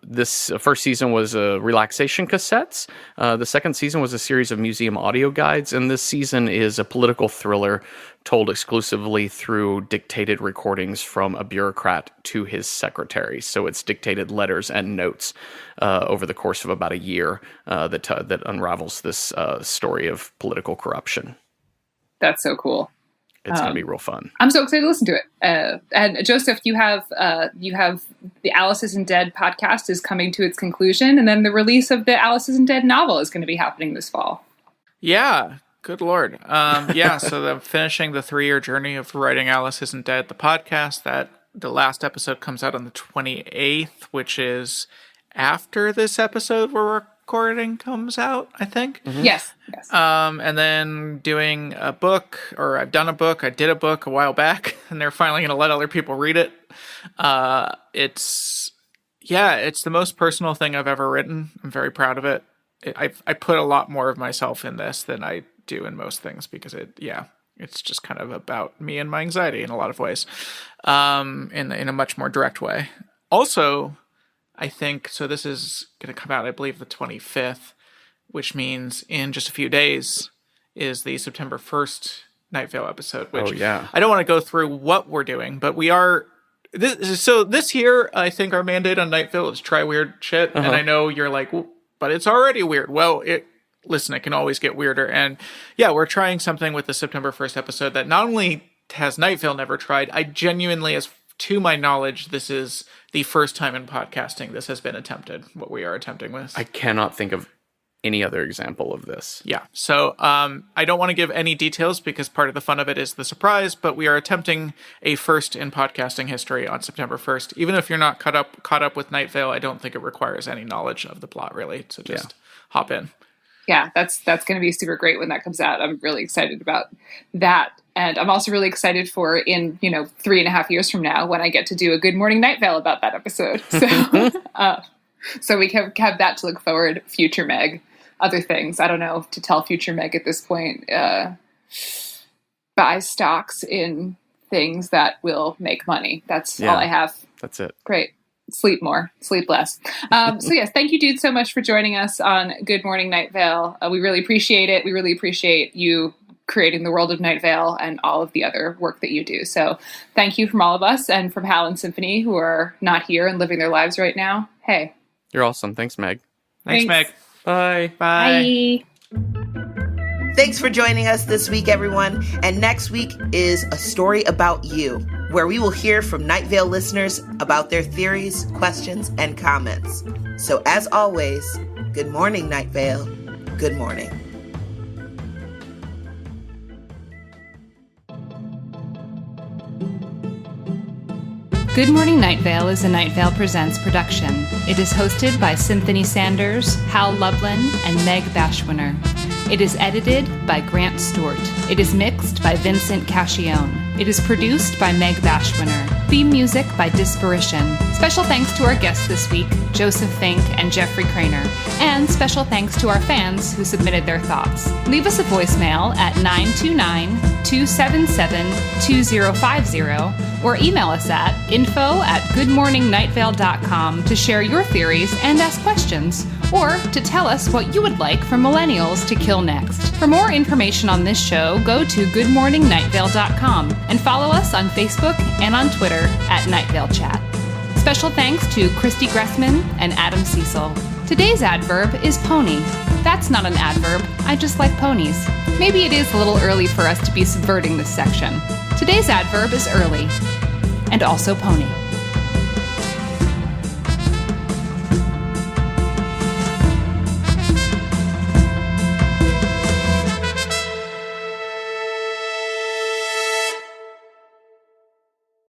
this first season was relaxation cassettes. The second season was a series of museum audio guides, and this season is a political thriller told exclusively through dictated recordings from a bureaucrat to his secretary. So it's dictated letters and notes over the course of about a year that unravels this story of political corruption. That's so cool. It's going to be real fun. I'm so excited to listen to it. And Joseph, you have the Alice Isn't Dead podcast is coming to its conclusion, and then the release of the Alice Isn't Dead novel is going to be happening this fall. Yeah, good Lord. So I'm finishing the 3-year journey of writing Alice Isn't Dead, the podcast. That the last episode comes out on the 28th, which is after this episode we're recording comes out, I think. Mm-hmm. Yes. And then doing a book, or I've done a book. I did a book a while back, and they're finally going to let other people read it. It's the most personal thing I've ever written. I'm very proud of it. I put a lot more of myself in this than I do in most things, because it's just kind of about me and my anxiety in a lot of ways, in a much more direct way. Also, I think, so this is going to come out, I believe, the 25th, which means in just a few days is the September 1st Night Vale episode, which I don't want to go through what we're doing, but we are... This year, I think our mandate on Night Vale is try weird shit, and I know you're like, well, but it's already weird. Well, it can always get weirder, and yeah, we're trying something with the September 1st episode that not only has Night Vale never tried, I genuinely, as to my knowledge, this is the first time in podcasting this has been attempted, what we are attempting with. I cannot think of any other example of this. Yeah. So I don't want to give any details because part of the fun of it is the surprise, but we are attempting a first in podcasting history on September 1st. Even if you're not caught up with Night Vale, I don't think it requires any knowledge of the plot, really. So just hop in. Yeah, that's going to be super great when that comes out. I'm really excited about that. And I'm also really excited for in, 3.5 years from now when I get to do a Good Morning Night Vale about that episode. So, so we can have that to look forward. Future Meg, other things. I don't know to tell future Meg at this point. Buy stocks in things that will make money. That's all I have. That's it. Great. Sleep more, sleep less. So yes, thank you, dude, so much for joining us on Good Morning Night Vale. We really appreciate it. We really appreciate you creating the world of Night Vale and all of the other work that you do. So thank you from all of us and from Hal and Symphony, who are not here and living their lives right now. Hey. You're awesome. Thanks, Meg. Thanks, Meg. Bye. Bye. Thanks for joining us this week, everyone. And next week is A Story About You, where we will hear from Night Vale listeners about their theories, questions, and comments. So as always, good morning, Night Vale. Good morning. Good Morning Night Vale is a Night Vale Presents production. It is hosted by Cynthia Sanders, Hal Lublin, and Meg Bashwiner. It is edited by Grant Stewart. It is mixed by Vincent Cacchione. It is produced by Meg Bashwiner. Theme music by Disparition. Special thanks to our guests this week, Joseph Fink and Jeffrey Cranor. And special thanks to our fans who submitted their thoughts. Leave us a voicemail at 929-277-2050 or email us at info@goodmorningnightVale.com to share your theories and ask questions, or to tell us what you would like for millennials to kill next. For more information on this show, go to goodmorningnightVale.com and follow us on Facebook and on Twitter at Night Vale Chat. Special thanks to Christy Gressman and Adam Cecil. Today's adverb is pony. That's not an adverb, I just like ponies. Maybe it is a little early for us to be subverting this section. Today's adverb is early, and also pony.